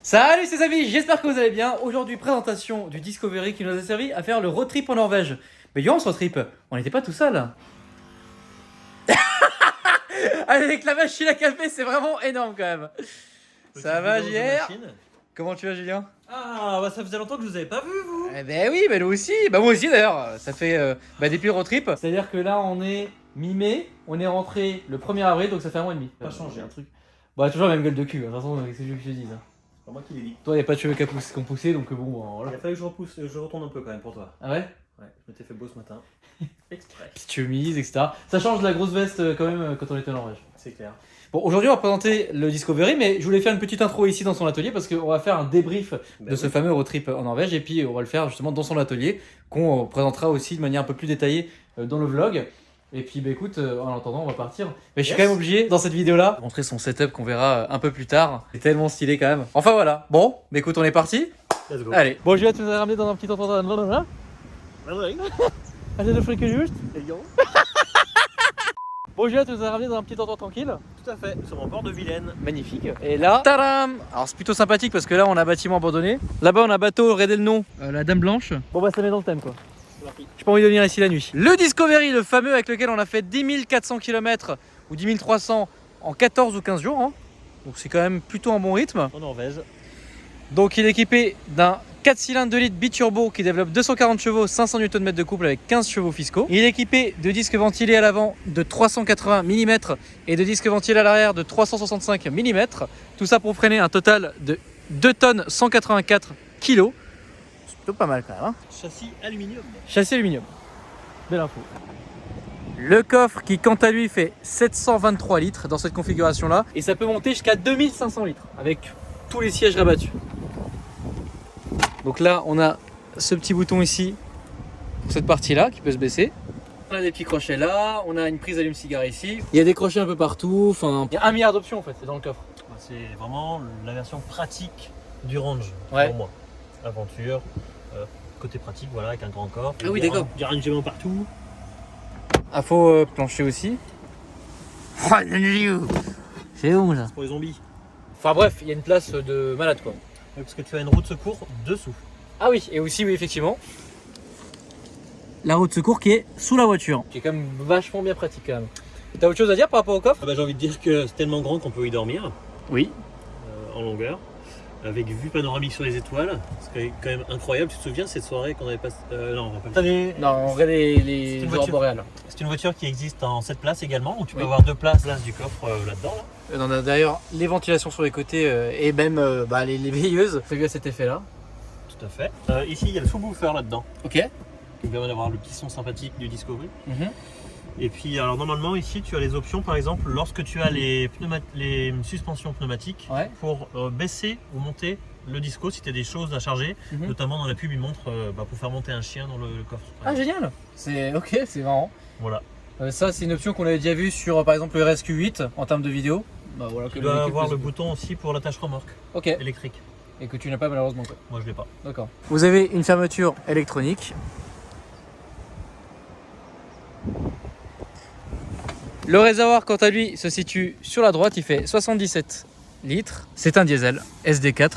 Salut les amis, j'espère que vous allez bien. Aujourd'hui, présentation du Discovery qui nous a servi à faire le road trip en Norvège. Mais durant ce road trip, on n'était pas tout seul. Avec la machine à café, c'est vraiment énorme quand même. Ça va, JR? Comment tu vas, Julien? Ah, bah ça faisait longtemps que je vous avais pas vu, vous. Eh ben oui, bah nous aussi. Bah moi aussi d'ailleurs. Ça fait depuis le road trip. C'est-à-dire que là, on est mi-mai, on est rentré le 1er avril, donc ça fait un mois et demi. Pas changé. Un truc. Bah toujours la même gueule de cul. De toute façon, c'est ce que je te dis. C'est pas moi qui l'ai dit. Toi, y a pas de cheveux qui ont poussé, donc bon, voilà. Il a fallu que je retourne un peu quand même pour toi. Ah ouais? Ouais, je m'étais fait beau ce matin. Exprès. Petite chemise, etc. Ça change de la grosse veste quand même quand on était en Norvège. C'est clair. Bon, aujourd'hui on va présenter le Discovery, mais je voulais faire une petite intro ici dans son atelier parce qu'on va faire un débrief de ce fameux road trip en Norvège et puis on va le faire justement dans son atelier qu'on présentera aussi de manière un peu plus détaillée dans le vlog. Et puis bah écoute, en attendant on va partir. Mais je suis quand même obligé dans cette vidéo là montrer son setup qu'on verra un peu plus tard. C'est tellement stylé quand même. Enfin voilà, bon, mais écoute on est parti. Let's go. Allez, bon Juliette tu nous as ramené dans un petit endroit là. Allez de fric juste. Bon Juliette tu nous as ramené dans un petit endroit tranquille. Tout à fait, sur mon port de Vilaine. Magnifique. Et là, tadam! Alors c'est plutôt sympathique parce que là on a bâtiment abandonné. Là-bas on a bateau, regardez le nom, la Dame Blanche. Bon bah ça met dans le thème quoi. J'ai pas envie de venir ici la nuit. Le Discovery, le fameux avec lequel on a fait 10 400 km ou 10 300 en 14 ou 15 jours. Hein. Donc c'est quand même plutôt un bon rythme. En Norvège. Donc il est équipé d'un 4 cylindres 2 litres biturbo qui développe 240 chevaux, 500 Nm de couple avec 15 chevaux fiscaux. Il est équipé de disques ventilés à l'avant de 380 mm et de disques ventilés à l'arrière de 365 mm. Tout ça pour freiner un total de 2 tonnes 184 kg. C'est plutôt pas mal quand même. Hein. Châssis aluminium. Châssis aluminium. Belle info. Le coffre qui quant à lui fait 723 litres dans cette configuration là. Et ça peut monter jusqu'à 2500 litres avec tous les sièges rabattus. Donc là, on a ce petit bouton ici pour cette partie-là qui peut se baisser. On a des petits crochets là, on a une prise allume-cigare ici. Il y a des crochets un peu partout. Enfin, il y a 1 milliard d'options en fait, c'est dans le coffre. C'est vraiment la version pratique du Range Ouais. pour moi. Aventure, côté pratique, voilà, avec un grand coffre. Ah oui, d'accord. Du rangement partout. Ah, faut plancher aussi. C'est où ça? C'est pour les zombies. Enfin bref, il y a une place de malade quoi. Oui, parce que tu as une roue de secours dessous. Ah oui, et aussi oui effectivement. La roue de secours qui est sous la voiture. Qui est quand même vachement bien pratique quand même. T'as autre chose à dire par rapport au coffre? Ah bah, j'ai envie de dire que c'est tellement grand qu'on peut y dormir Oui. en longueur. Avec vue panoramique sur les étoiles, c'est quand même incroyable. Tu te souviens cette soirée qu'on avait passé non, on va pas le Non, on regarde les aurores boréales. C'est une voiture qui existe en 7 places également, où tu peux avoir 2 places du coffre là-dedans. Là. On a d'ailleurs les ventilations sur les côtés et même les veilleuses. Fais bien cet effet-là. Tout à fait. Ici, il y a le sous-woofer là-dedans, Ok. qui permet d'avoir le petit son sympathique du Discovery. Et puis, alors normalement, ici, tu as les options, par exemple, lorsque tu as les suspensions pneumatiques, pour baisser ou monter le disco si tu as des choses à charger. Notamment dans la pub, il montre pour faire monter un chien dans le coffre. Ah, génial. C'est ok, c'est marrant. Voilà. Ça, c'est une option qu'on avait déjà vue sur par exemple le RSQ8 en termes de vidéo. Bah, voilà, Tu dois avoir le bouton aussi pour l'attache remorque électrique. Et que tu n'as pas malheureusement quoi. Moi, je l'ai pas. D'accord. Vous avez une fermeture électronique. Le réservoir, quant à lui, se situe sur la droite. Il fait 77 litres. C'est un diesel SD4.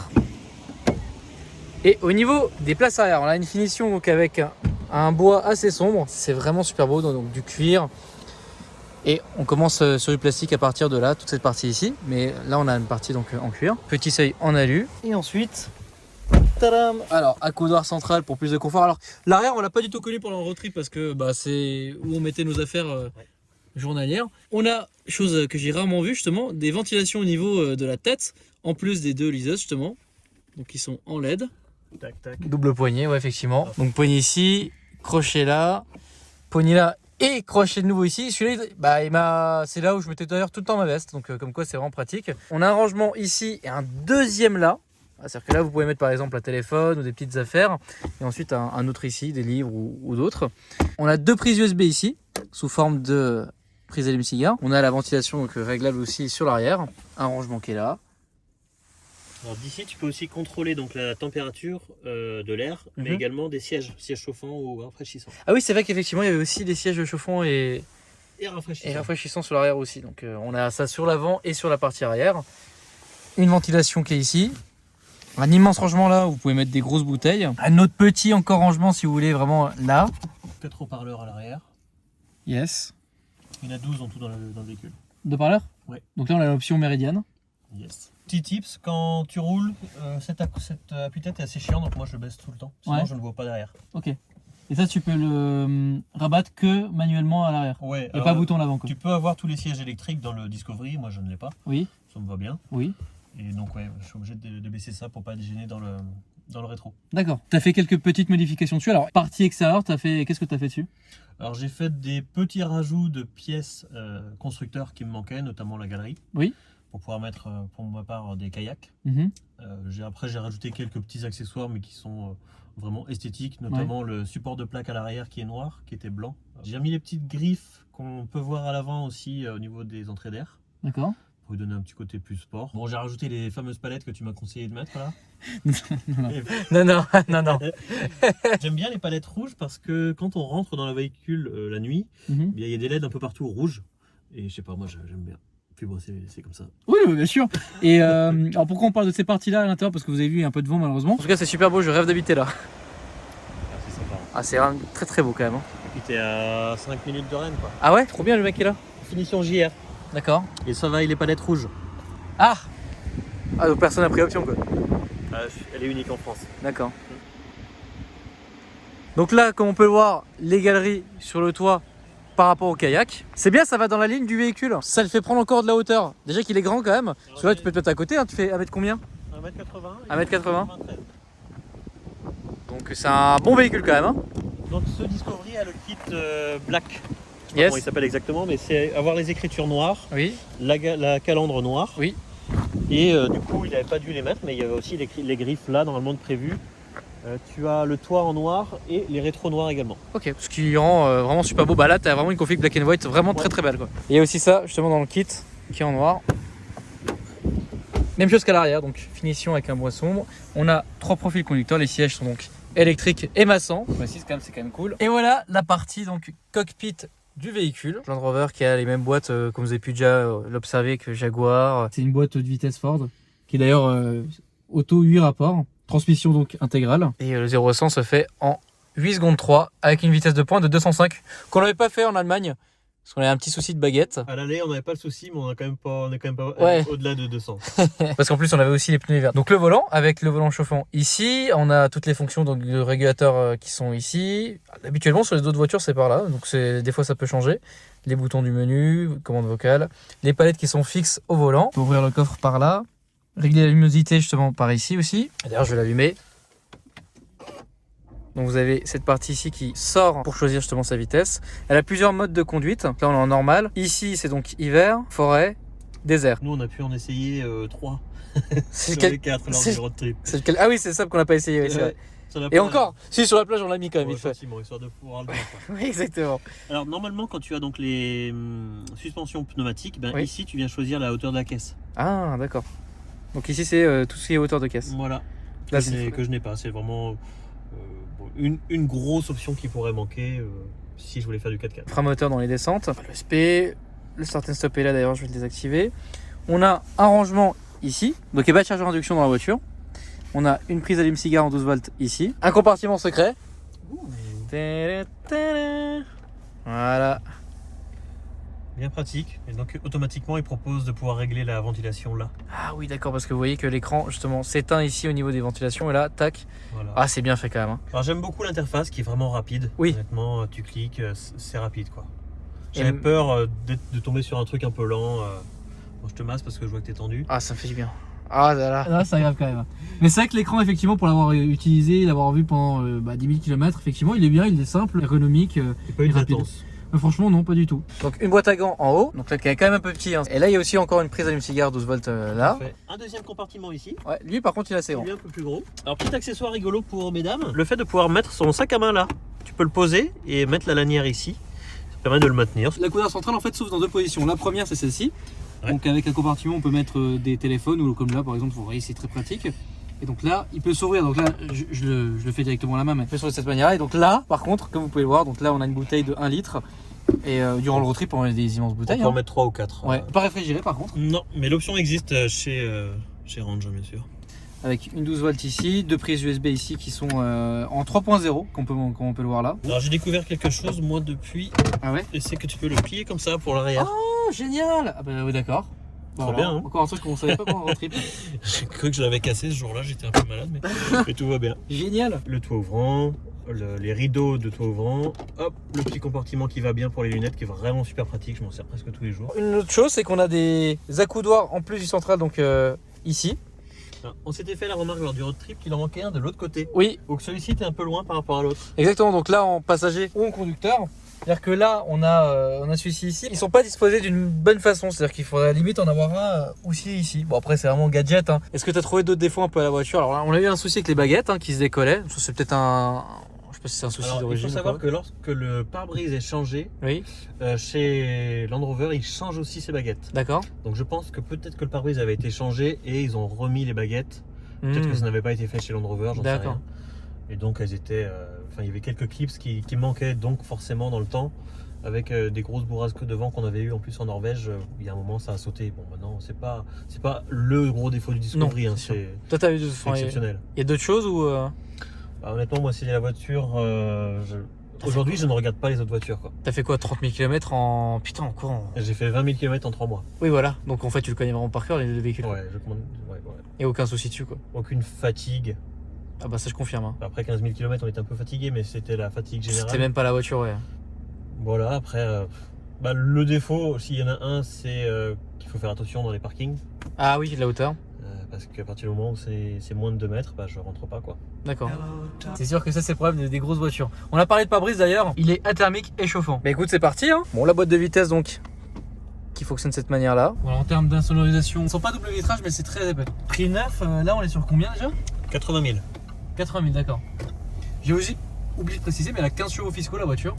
Et au niveau des places arrière, on a une finition donc avec un bois assez sombre. C'est vraiment super beau, donc du cuir. Et on commence sur du plastique à partir de là, toute cette partie ici. Mais là, on a une partie donc en cuir. Petit seuil en alu. Et ensuite, tadam! Alors, accoudoir central pour plus de confort. Alors, l'arrière, on l'a pas du tout connu pendant le road trip parce que c'est où on mettait nos affaires journalières. On a, chose que j'ai rarement vue justement, des ventilations au niveau de la tête, en plus des 2 liseuses justement. Donc, ils sont en LED. Tac, tac. Double poignée, ouais, effectivement. Donc, poignée ici, crochet là, poignée là. Et crochet de nouveau ici, celui-là, c'est là où je mettais d'ailleurs tout le temps ma veste, donc comme quoi c'est vraiment pratique. On a un rangement ici et un deuxième là. C'est-à-dire que là vous pouvez mettre par exemple un téléphone ou des petites affaires. Et ensuite un autre ici, des livres ou d'autres. On a 2 prises USB ici, sous forme de prise allume-cigare. On a la ventilation donc réglable aussi sur l'arrière. Un rangement qui est là. Alors d'ici, tu peux aussi contrôler donc la température de l'air, mais également des sièges chauffants ou rafraîchissants. Ah oui, c'est vrai qu'effectivement, il y avait aussi des sièges chauffants et rafraîchissants sur l'arrière aussi. Donc on a ça sur l'avant et sur la partie arrière. Une ventilation qui est ici. Un immense rangement là où vous pouvez mettre des grosses bouteilles. Un autre petit encore rangement si vous voulez vraiment là. 4 haut-parleurs à l'arrière. Yes. Il y en a 12 en tout dans le véhicule. De parleurs? Ouais. Donc là on a l'option méridienne. Yes. Petit tips, quand tu roules, cette appuie-tête est assez chiant, donc moi je le baisse tout le temps. Sinon je ne le vois pas derrière. Ok. Et ça tu peux le rabattre que manuellement à l'arrière. Ouais. Il n'y a pas de bouton à l'avant. Tu peux avoir tous les sièges électriques dans le Discovery, moi je ne l'ai pas. Oui. Ça me va bien. Oui. Et donc ouais, je suis obligé de baisser ça pour pas être gêné dans le rétro. D'accord. Tu as fait quelques petites modifications dessus. Alors, partie extérieure, qu'est-ce que tu as fait dessus? Alors j'ai fait des petits rajouts de pièces constructeurs qui me manquaient, notamment la galerie. Oui. Pour pouvoir mettre pour ma part des kayaks. Après j'ai rajouté quelques petits accessoires mais qui sont vraiment esthétiques, notamment le support de plaque à l'arrière qui est noir, qui était blanc. J'ai mis les petites griffes qu'on peut voir à l'avant aussi au niveau des entrées d'air. D'accord. Pour lui donner un petit côté plus sport. Bon, j'ai rajouté les fameuses palettes que tu m'as conseillé de mettre là. non. J'aime bien les palettes rouges parce que quand on rentre dans le véhicule la nuit, il y a des LED un peu partout rouges. Et je sais pas, moi j'aime bien. Puis bon, c'est comme ça. Oui, bien sûr. Et alors pourquoi on parle de ces parties-là à l'intérieur? Parce que vous avez vu, il y a un peu de vent malheureusement. En tout cas, c'est super beau, je rêve d'habiter là. C'est sympa. Ah, c'est vraiment très très beau quand même. Et puis t'es à 5 minutes de Rennes quoi. Ah ouais? Trop bien le mec qui est là. Finition JR. D'accord. Et ça va, il est palettes rouges. Ah, donc personne n'a pris option quoi. Elle est unique en France. D'accord. Donc là, comme on peut le voir, les galeries sur le toit par rapport au kayak. C'est bien, ça va dans la ligne du véhicule. Ça le fait prendre encore de la hauteur. Déjà qu'il est grand quand même. Parce que là, tu peux te mettre à côté. Hein. Tu fais 1 mètre combien? 1m80. 1m80. Donc c'est un bon véhicule quand même. Hein. Donc ce Discovery a le kit black. Yes. Comment il s'appelle exactement, mais c'est avoir les écritures noires, oui. La calandre noire. Oui. Et du coup, il n'avait pas dû les mettre, mais il y avait aussi les griffes là, normalement prévues. Tu as le toit en noir et les rétros noirs également. Ok, ce qui rend vraiment super beau. Bah là, tu as vraiment une config black and white vraiment très très belle. Quoi. Et il y a aussi ça justement dans le kit qui est en noir. Même chose qu'à l'arrière, donc finition avec un bois sombre. On a 3 profils conducteurs, les sièges sont donc électriques et massants. C'est quand même cool. Et voilà la partie donc cockpit du véhicule. Land Rover qui a les mêmes boîtes comme vous avez pu déjà l'observer que Jaguar. C'est une boîte de vitesse Ford qui est d'ailleurs auto 8 rapports. Transmission donc intégrale. Et le 0 à 100 se fait en 8 secondes 3 avec une vitesse de pointe de 205 qu'on n'avait pas fait en Allemagne. Parce qu'on avait un petit souci de baguette. À l'aller, on n'avait pas le souci, mais on est quand même pas au-delà de 200. Parce qu'en plus, on avait aussi les pneus hiver. Donc le volant, avec le volant chauffant ici, on a toutes les fonctions donc, de régulateur qui sont ici. Habituellement, sur les autres voitures, c'est par là. Donc des fois, ça peut changer. Les boutons du menu, commande vocale. Les palettes qui sont fixes au volant. On peut ouvrir le coffre par là. Régler la luminosité justement par ici aussi. D'ailleurs, je vais l'allumer. Donc vous avez cette partie ici qui sort pour choisir justement sa vitesse. Elle a plusieurs modes de conduite. Là on est en normal. Ici c'est donc hiver, forêt, désert. Nous on a pu en essayer 3 sur les 4 lors du road trip. Ah oui c'est ça qu'on n'a pas essayé. Oui, vrai. Et encore, si sur la plage on l'a mis quand même. Histoire de pouvoir le voir. Oui exactement. Alors normalement quand tu as donc les suspensions pneumatiques, ben, ici tu viens choisir la hauteur de la caisse. Ah d'accord. Donc ici c'est tout ce qui est hauteur de caisse. Voilà. Là, que je n'ai pas. C'est vraiment une grosse option qui pourrait manquer si je voulais faire du 4x4. Frein moteur dans les descentes. Le SP, le start and stop est là d'ailleurs, je vais le désactiver. On a un rangement ici. Donc il n'y a pas de chargeur induction dans la voiture. On a une prise allume-cigare en 12 volts ici. Un compartiment secret. Voilà. Bien pratique. Et donc automatiquement il propose de pouvoir régler la ventilation là. Ah oui d'accord, parce que vous voyez que l'écran justement s'éteint ici au niveau des ventilations et là tac. Voilà. Ah c'est bien fait quand même. Hein. Alors j'aime beaucoup l'interface qui est vraiment rapide. Oui. Honnêtement tu cliques, c'est rapide quoi. J'avais peur de tomber sur un truc un peu lent. Bon, je te masse parce que je vois que t'es tendu. Ah ça me fait du bien. Ah là c'est agréable quand même. Mais c'est vrai que l'écran effectivement pour l'avoir utilisé, l'avoir vu pendant 10 000 km, effectivement il est bien, il est simple, ergonomique et rapide. Franchement non pas du tout. Donc une boîte à gants en haut, donc là qui est quand même un peu petit hein. Et là il y a aussi encore une prise allume-cigare 12 volts là. Un deuxième compartiment ici. Ouais, lui par contre il est assez grand. Lui un peu plus gros. Alors petit accessoire rigolo pour mesdames, le fait de pouvoir mettre son sac à main là. Tu peux le poser et mettre la lanière ici. Ça permet de le maintenir. La couleur centrale en fait s'ouvre dans 2 positions. La première c'est celle-ci. Ouais. Donc avec un compartiment on peut mettre des téléphones ou comme là par exemple vous voyez c'est très pratique. Et donc là, il peut s'ouvrir. Donc là, je le fais directement à la main, mais je fais sur cette manière-là. Et donc là, par contre, comme vous pouvez le voir, donc là, on a une bouteille de 1 litre. Et durant le road trip, on a des immenses bouteilles. On peut en mettre 3 ou 4. Ouais. Pas réfrigéré, par contre. Non, mais l'option existe chez Range, bien sûr. avec une 12 volts ici, 2 prises USB ici qui sont en 3.0 comme on peut le voir là. Alors j'ai découvert quelque chose moi depuis. Ah ouais? Et c'est que tu peux le plier comme ça pour l'arrière. Oh génial! Ah bah oui d'accord. Trop bien, hein. Encore un truc qu'on savait pas pendant le trip. J'ai cru que je l'avais cassé ce jour-là, j'étais un peu malade, mais tout va bien. Génial! Le toit ouvrant, les rideaux de toit ouvrant, hop, le petit compartiment qui va bien pour les lunettes qui est vraiment super pratique, je m'en sers presque tous les jours. Une autre chose, c'est qu'on a des accoudoirs en plus du central, donc ici. Alors, on s'était fait la remarque lors du road trip qu'il en manquait un de l'autre côté. Oui, Donc celui-ci était un peu loin par rapport à l'autre. exactement. Donc là, en passager ou en conducteur. C'est-à-dire que là, on a celui-ci ici. Ils sont pas disposés d'une bonne façon. C'est-à-dire qu'il faudrait à la limite en avoir un aussi ici. Bon, après, c'est vraiment gadget. Hein. Est-ce que tu as trouvé d'autres défauts un peu à la voiture? Alors là, on a eu un souci avec les baguettes qui se décollaient. Ça, c'est peut-être un. Je sais pas si c'est un souci d'origine. Il faut savoir que lorsque le pare-brise est changé, oui. Chez Land Rover, ils changent aussi ses baguettes. D'accord. Donc je pense que peut-être que le pare-brise avait été changé et ils ont remis les baguettes. Peut-être que ça n'avait pas été fait chez Land Rover, j'en sais rien. Et donc elles étaient. Enfin, il y avait quelques clips qui manquaient donc forcément dans le temps. Avec des grosses bourrasques de vent qu'on avait eu en plus en Norvège, il y a un moment ça a sauté. Bon maintenant c'est pas le gros défaut du Discovery, non, hein, c'est exceptionnel. Il y a d'autres choses ou bah, honnêtement moi c'est la voiture, aujourd'hui je ne regarde pas les autres voitures quoi. T'as fait quoi, 30 000 km en... Putain en quoi J'ai fait 20 000 km en 3 mois. Oui voilà, donc en fait tu le connais vraiment par cœur les deux véhicules. Ouais, Et aucun souci dessus quoi. Aucune fatigue. Ah bah ça je confirme. Hein. Après 15 000 km on était un peu fatigué mais c'était la fatigue générale. C'était même pas la voiture ouais. Voilà, après, le défaut, s'il y en a un, c'est qu'il faut faire attention dans les parkings. Ah oui, la hauteur. Parce qu'à partir du moment où c'est moins de 2 mètres, bah, je rentre pas quoi. D'accord. C'est sûr que ça c'est le problème des grosses voitures. On a parlé de pare-brise d'ailleurs, il est athermique et chauffant. Bah écoute, c'est parti hein. Bon, la boîte de vitesse donc, qui fonctionne de cette manière là. Voilà, en termes d'insonorisation, ils sont pas double vitrage mais c'est très épais. Prix neuf, là on est sur combien déjà? 80 000. 80 000, d'accord. J'ai aussi oublié de préciser, mais elle a 15 chevaux fiscaux la voiture.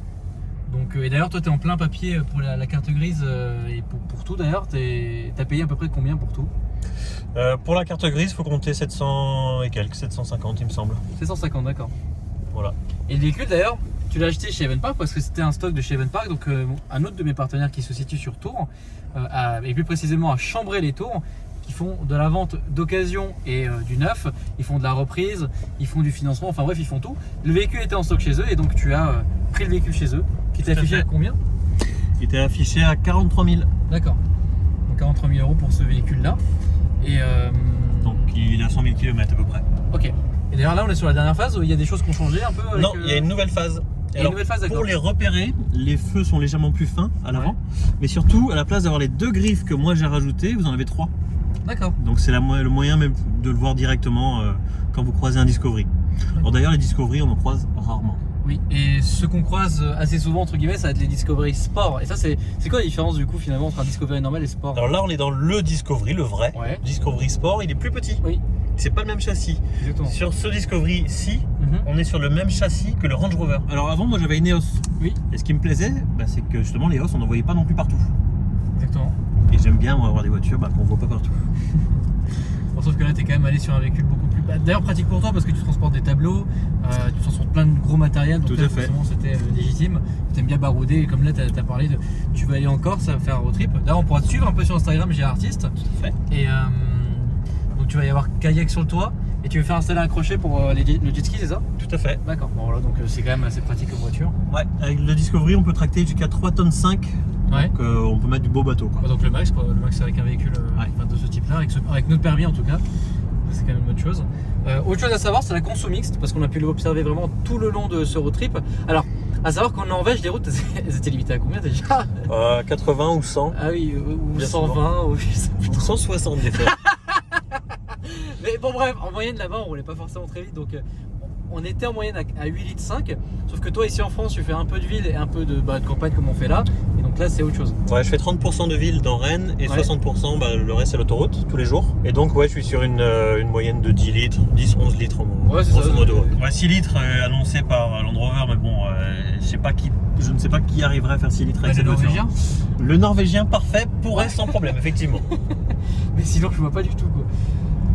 Donc, et d'ailleurs, toi, tu es en plein papier pour la carte grise et pour tout. D'ailleurs, tu as payé à peu près combien pour tout? Pour la carte grise, il faut compter 700 et quelques, 750 il me semble. 750, d'accord. Voilà. Et le véhicule, d'ailleurs, tu l'as acheté chez Evenpark parce que c'était un stock de chez Evenpark. Donc, un autre de mes partenaires qui se situe sur Tours, et plus précisément à Chambray-les-Tours, qui font de la vente d'occasion et du neuf. Ils font de la reprise, ils font du financement, enfin bref, ils font tout. Le véhicule était en stock chez eux et donc tu as pris le véhicule chez eux. Qui était affiché à combien? Il était affiché à 43 000. D'accord. Donc 43 000 € pour ce véhicule-là. Et donc il a 100 000 km à peu près. Ok. Et d'ailleurs là on est sur la dernière phase où il y a des choses qui ont changé un peu avec, non, il y a une nouvelle phase. Alors, pour les repérer, les feux sont légèrement plus fins à l'avant. Ouais. Mais surtout, à la place d'avoir les 2 griffes que moi j'ai rajoutées, vous en avez 3. D'accord. Donc c'est le moyen même de le voir directement quand vous croisez un Discovery. Alors d'ailleurs les Discovery on en croise rarement. Oui, et ce qu'on croise assez souvent entre guillemets ça va être les Discovery Sport. Et ça c'est quoi la différence du coup finalement entre un Discovery normal et Sport? Alors là on est dans le Discovery, le vrai. Ouais. Discovery Sport, il est plus petit. Oui. C'est pas le même châssis. Exactement. Sur ce Discovery-ci, on est sur le même châssis que le Range Rover. Alors avant moi j'avais une EOS. Oui. Et ce qui me plaisait, c'est que justement les EOS on n'en voyait pas non plus partout. Exactement. Et j'aime bien moi avoir des voitures qu'on voit pas partout. Bon, sauf que là tu es quand même allé sur un véhicule beaucoup plus... D'ailleurs pratique pour toi parce que tu transportes des tableaux, tu transportes plein de gros matériel. Donc tout à fait. C'était légitime. Tu aimes bien barouder et comme là tu as parlé de... Tu vas aller en Corse, ça va faire un road trip. D'ailleurs on pourra te suivre un peu sur Instagram, j'ai artiste. Tout à fait. Et donc tu vas y avoir kayak sur le toit. Et tu veux faire installer un crochet pour le jet ski, c'est ça? Tout à fait. D'accord, bon voilà, donc c'est quand même assez pratique comme voiture. Ouais, avec le Discovery on peut tracter jusqu'à 3,5 tonnes. Ouais. Donc on peut mettre du beau bateau quoi. Donc le max avec un véhicule de ce type là, avec notre permis en tout cas. C'est quand même une bonne chose. Autre chose à savoir, c'est la conso mixte, parce qu'on a pu l'observer vraiment tout le long de ce road trip. Alors, à savoir qu'en Norvège, les routes, elles étaient limitées à combien déjà? 80 ou 100. Ah oui, ou 120, ou 160 des fois. Mais bon bref, en moyenne là-bas on roulait pas forcément très vite, donc on était en moyenne à 8,5 litres, sauf que toi ici en France tu fais un peu de ville et un peu de campagne comme on fait là, et donc là c'est autre chose. Ouais, je fais 30% de ville dans Rennes et 60% le reste c'est l'autoroute tous les jours. Et donc ouais, je suis sur une moyenne de 10 litres, 10-11 litres grosso modo. Ouais, 6 litres annoncé par Land Rover, mais bon, je ne sais pas qui arriverait à faire 6 litres avec cette voiture. Le Norvégien parfait pourrait sans problème, effectivement. Mais sinon je vois pas du tout quoi.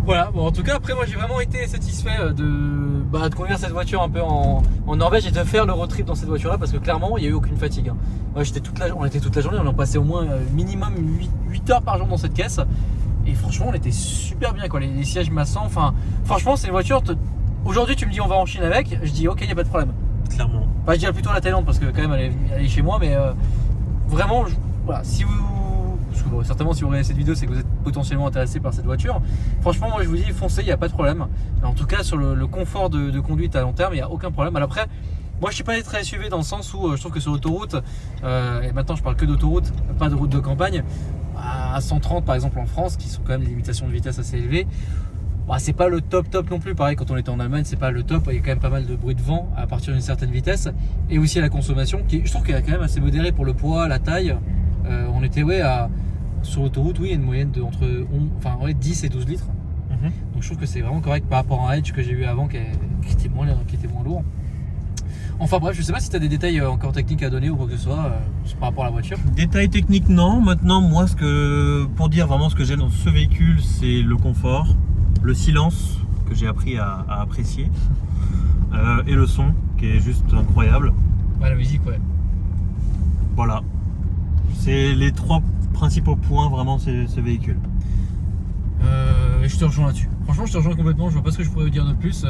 Voilà, bon en tout cas après moi j'ai vraiment été satisfait de conduire cette voiture un peu en Norvège et de faire le road trip dans cette voiture là parce que clairement il n'y a eu aucune fatigue. Hein. Moi on était toute la journée, on a passé au moins minimum 8 heures par jour dans cette caisse Et franchement, on était super bien quoi. Les sièges massants. Enfin, franchement, c'est une voiture. Aujourd'hui, tu me dis on va en Chine avec. Je dis ok, il n'y a pas de problème. Clairement. Enfin, je dirais plutôt la Thaïlande parce que quand même elle est chez moi. Mais vraiment, voilà, si vous. Parce que, bon, certainement, si vous regardez cette vidéo, c'est que vous êtes potentiellement intéressé par cette voiture. Franchement, moi je vous dis, foncez, il n'y a pas de problème. En tout cas, sur le confort de conduite à long terme, il n'y a aucun problème. Alors après, moi je suis pas très SUV dans le sens où je trouve que sur l'autoroute, et maintenant je parle que d'autoroute, pas de route de campagne, à 130 par exemple en France, qui sont quand même des limitations de vitesse assez élevées, bah, c'est pas le top non plus. Pareil, quand on était en Allemagne, c'est pas le top. Il y a quand même pas mal de bruit de vent à partir d'une certaine vitesse. Et aussi la consommation, qui je trouve qu'elle est quand même assez modérée pour le poids, la taille. On était sur l'autoroute, oui, une moyenne de entre 10 et 12 litres. Donc je trouve que c'est vraiment correct par rapport à un Edge que j'ai eu avant qui était moins lourd. Enfin bref, je sais pas si tu as des détails encore techniques à donner ou quoi que ce soit par rapport à la voiture. Détails techniques non. Maintenant moi pour dire vraiment ce que j'aime dans ce véhicule, c'est le confort, le silence que j'ai appris à apprécier et le son qui est juste incroyable. Ouais, la musique, ouais. Voilà. C'est les 3 principaux points vraiment ce véhicule. Je te rejoins là-dessus. Franchement, je te rejoins complètement. Je vois pas ce que je pourrais dire de plus.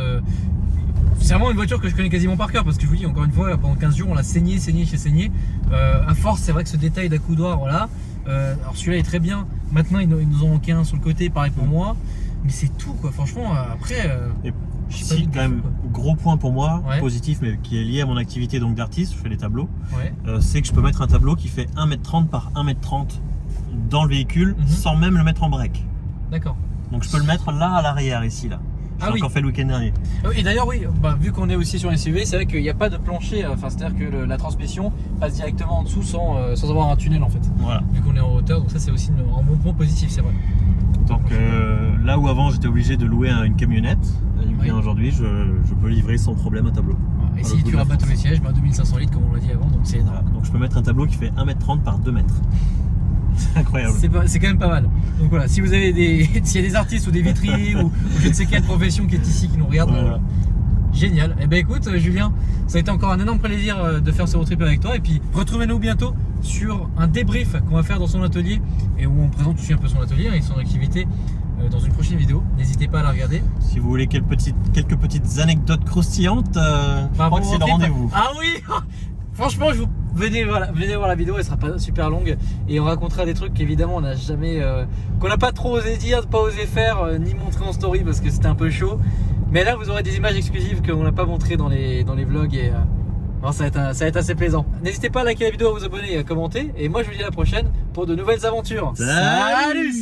C'est vraiment une voiture que je connais quasiment par cœur parce que je vous dis encore une fois, pendant 15 jours, on l'a saigné. À force, c'est vrai que ce détail d'accoudoir, voilà. Alors celui-là est très bien. Maintenant, ils nous en manqué un sur le côté, pareil pour moi. Mais c'est tout, quoi. Franchement, après. Si, quand même, gros point pour moi, positif, mais qui est lié à mon activité donc d'artiste, je fais les tableaux, c'est que je peux mettre un tableau qui fait 1m30 par 1m30 dans le véhicule sans même le mettre en break. D'accord. Donc je peux le mettre là à l'arrière, ici, là. J'ai encore fait le week-end dernier. Et d'ailleurs, oui, vu qu'on est aussi sur un SUV, c'est vrai qu'il n'y a pas de plancher, c'est-à-dire que la transmission passe directement en dessous sans avoir un tunnel en fait. Voilà. Vu qu'on est en hauteur, donc ça c'est aussi un bon point positif, c'est vrai. Donc là où avant j'étais obligé de louer une camionnette, aujourd'hui je peux livrer sans problème un tableau. Et si tu rabattes tous les sièges, 2500 litres comme on l'a dit avant, donc c'est énorme. Voilà. Donc je peux mettre un tableau qui fait 1m30 par 2 mètres. C'est incroyable. C'est quand même pas mal. Donc voilà, si vous avez s'il y a des artistes ou des vitriers ou je ne sais quelle profession qui est ici qui nous regarde, génial. Et ben écoute Julien, ça a été encore un énorme plaisir de faire ce road trip avec toi. Et puis retrouvez-nous bientôt sur un débrief qu'on va faire dans son atelier et où on présente aussi un peu son atelier et son activité dans une prochaine vidéo. N'hésitez pas à la regarder. Si vous voulez quelques petites anecdotes croustillantes, je crois que c'est le rendez-vous. Ah oui. Franchement, venez voir la vidéo, elle sera pas super longue et on racontera des trucs qu'évidemment on n'a jamais, qu'on n'a pas trop osé dire, pas osé faire, ni montrer en story parce que c'était un peu chaud. Mais là, vous aurez des images exclusives qu'on n'a pas montrées dans les vlogs et ça va être assez plaisant. N'hésitez pas à liker la vidéo, à vous abonner et à commenter. Et moi, je vous dis à la prochaine pour de nouvelles aventures. Salut.